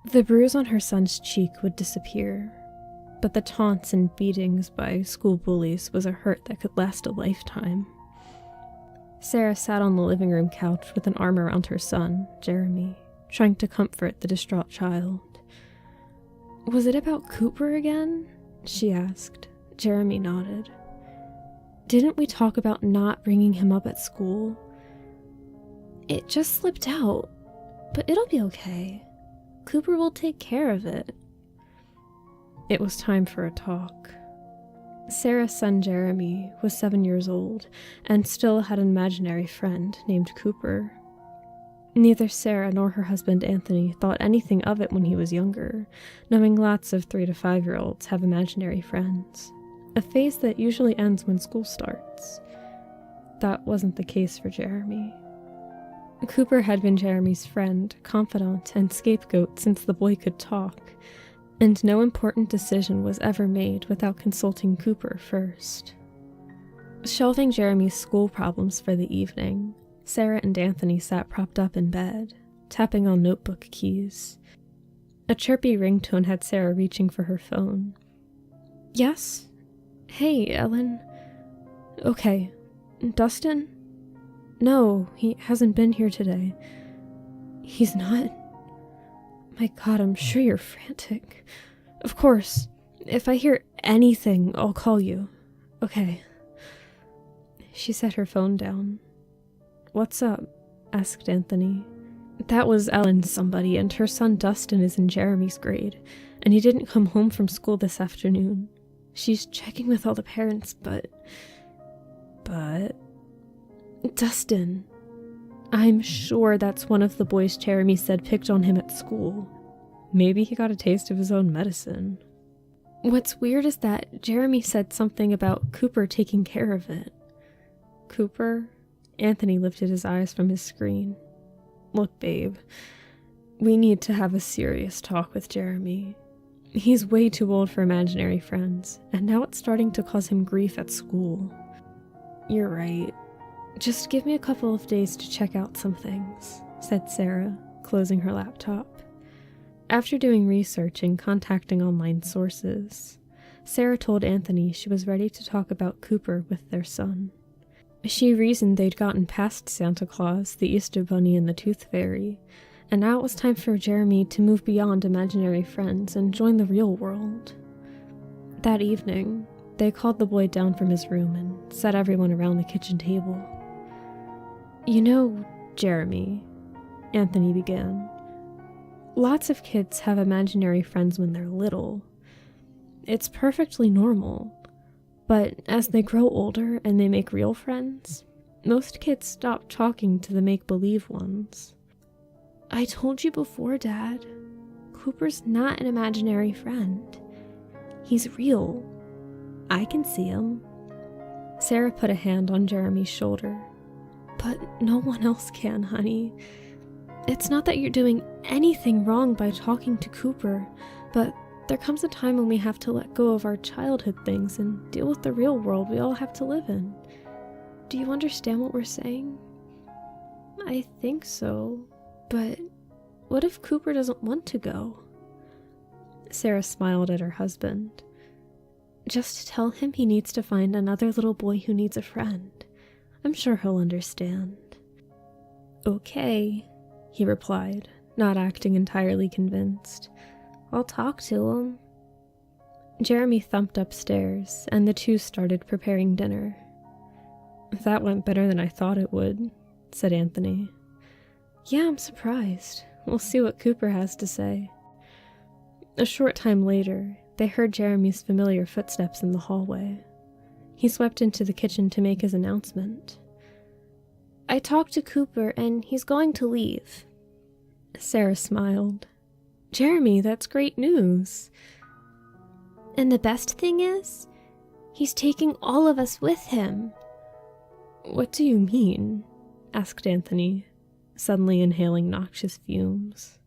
The bruise on her son's cheek would disappear, but the taunts and beatings by school bullies was a hurt that could last a lifetime. Sarah sat on the living room couch with an arm around her son, Jeremy, trying to comfort the distraught child. "Was it about Cooper again?" she asked. Jeremy nodded. "Didn't we talk about not bringing him up at school?" "It just slipped out, but it'll be okay. Cooper will take care of it." It was time for a talk. Sarah's son Jeremy was 7 years old and still had an imaginary friend named Cooper. Neither Sarah nor her husband Anthony thought anything of it when he was younger, knowing lots of 3 to 5-year-olds have imaginary friends, a phase that usually ends when school starts. That wasn't the case for Jeremy. Cooper had been Jeremy's friend, confidant, and scapegoat since the boy could talk, and no important decision was ever made without consulting Cooper first. Shelving Jeremy's school problems for the evening, Sarah and Anthony sat propped up in bed, tapping on notebook keys. A chirpy ringtone had Sarah reaching for her phone. "Yes? Hey, Ellen. Okay. Dustin? No, he hasn't been here today. He's not? My God, I'm sure you're frantic. Of course. If I hear anything, I'll call you. Okay." She set her phone down. "What's up?" asked Anthony. "That was Ellen somebody, and her son Dustin is in Jeremy's grade, and he didn't come home from school this afternoon. She's checking with all the parents, but... Dustin. I'm sure that's one of the boys Jeremy said picked on him at school. Maybe he got a taste of his own medicine. What's weird is that Jeremy said something about Cooper taking care of it." "Cooper?" Anthony lifted his eyes from his screen. "Look, babe, we need to have a serious talk with Jeremy. He's way too old for imaginary friends, and now it's starting to cause him grief at school." "You're right. Just give me a couple of days to check out some things," said Sarah, closing her laptop. After doing research and contacting online sources, Sarah told Anthony she was ready to talk about Cooper with their son. She reasoned they'd gotten past Santa Claus, the Easter Bunny, and the Tooth Fairy, and now it was time for Jeremy to move beyond imaginary friends and join the real world. That evening, they called the boy down from his room and set everyone around the kitchen table. "You know, Jeremy," Anthony began, "lots of kids have imaginary friends when they're little. It's perfectly normal. But as they grow older and they make real friends, most kids stop talking to the make-believe ones." "I told you before, Dad. Cooper's not an imaginary friend. He's real. I can see him." Sarah put a hand on Jeremy's shoulder. "But no one else can, honey. It's not that you're doing anything wrong by talking to Cooper, but there comes a time when we have to let go of our childhood things and deal with the real world we all have to live in. Do you understand what we're saying?" "I think so, but what if Cooper doesn't want to go?" Sarah smiled at her husband. "Just tell him he needs to find another little boy who needs a friend. I'm sure he'll understand." "Okay," he replied, not acting entirely convinced. "I'll talk to him." Jeremy thumped upstairs, and the two started preparing dinner. "That went better than I thought it would," said Anthony. "Yeah, I'm surprised. We'll see what Cooper has to say." A short time later, they heard Jeremy's familiar footsteps in the hallway. He swept into the kitchen to make his announcement. "I talked to Cooper, and he's going to leave." Sarah smiled. "Jeremy, that's great news." "And the best thing is, he's taking all of us with him." "What do you mean?" asked Anthony, suddenly inhaling noxious fumes.